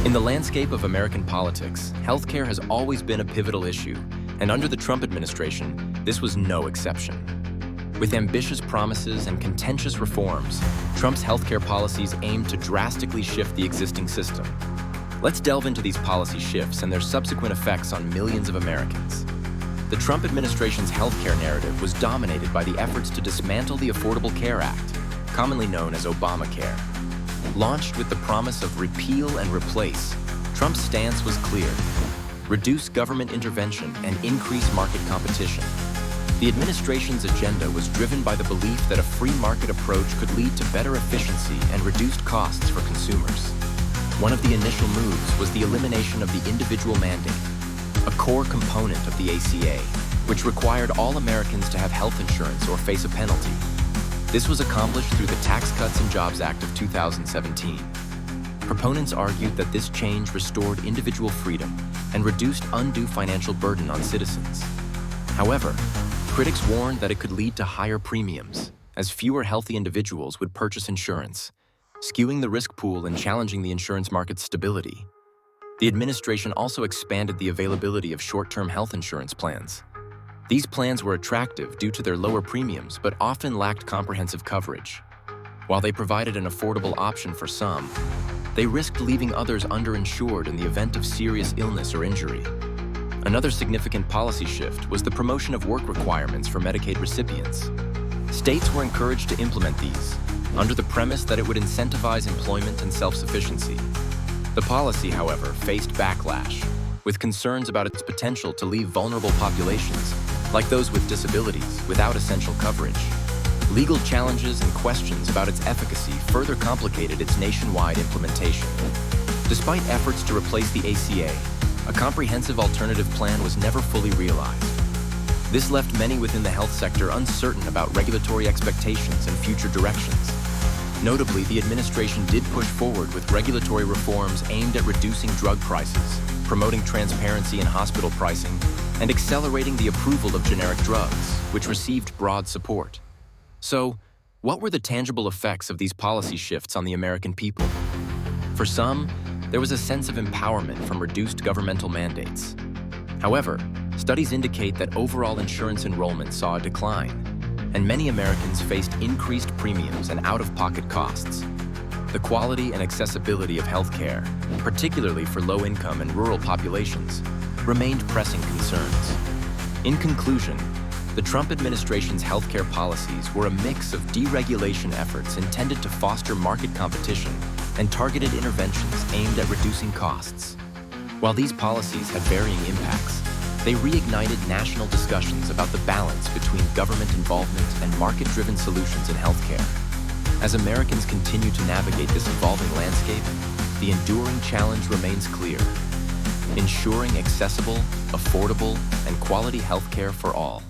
In the landscape of American politics, healthcare has always been a pivotal issue, and under the Trump administration, this was no exception. With ambitious promises and contentious reforms, Trump's healthcare policies aim to drastically shift the existing system. Let's delve into these policy shifts and their subsequent effects on millions of Americans. The Trump administration's healthcare narrative was dominated by the efforts to dismantle the Affordable Care Act, commonly known as Obamacare. Launched with the promise of repeal and replace, Trump's stance was clear: reduce government intervention and increase market competition. The administration's agenda was driven by the belief that a free market approach could lead to better efficiency and reduced costs for consumers. One of the initial moves was the elimination of the individual mandate, a core component of the ACA, which required all Americans to have health insurance or face a penalty. This was accomplished through the Tax Cuts and Jobs Act of 2017. Proponents argued that this change restored individual freedom and reduced undue financial burden on citizens. However, critics warned that it could lead to higher premiums, as fewer healthy individuals would purchase insurance, skewing the risk pool and challenging the insurance market's stability. The administration also expanded the availability of short-term health insurance plans. These plans were attractive due to their lower premiums, but often lacked comprehensive coverage. While they provided an affordable option for some, they risked leaving others underinsured in the event of serious illness or injury. Another significant policy shift was the promotion of work requirements for Medicaid recipients. States were encouraged to implement these, under the premise that it would incentivize employment and self-sufficiency. The policy, however, faced backlash, with concerns about its potential to leave vulnerable populations, like those with disabilities, without essential coverage. Legal challenges and questions about its efficacy further complicated its nationwide implementation. Despite efforts to replace the ACA, a comprehensive alternative plan was never fully realized. This left many within the health sector uncertain about regulatory expectations and future directions. Notably, the administration did push forward with regulatory reforms aimed at reducing drug prices, promoting transparency in hospital pricing, and accelerating the approval of generic drugs, which received broad support. So, what were the tangible effects of these policy shifts on the American people? For some, there was a sense of empowerment from reduced governmental mandates. However, studies indicate that overall insurance enrollment saw a decline, and many Americans faced increased premiums and out-of-pocket costs. The quality and accessibility of healthcare, particularly for low-income and rural populations, remained pressing concerns. In conclusion, the Trump administration's healthcare policies were a mix of deregulation efforts intended to foster market competition and targeted interventions aimed at reducing costs. While these policies had varying impacts, they reignited national discussions about the balance between government involvement and market-driven solutions in healthcare. As Americans continue to navigate this evolving landscape, the enduring challenge remains clear: ensuring accessible, affordable, and quality healthcare for all.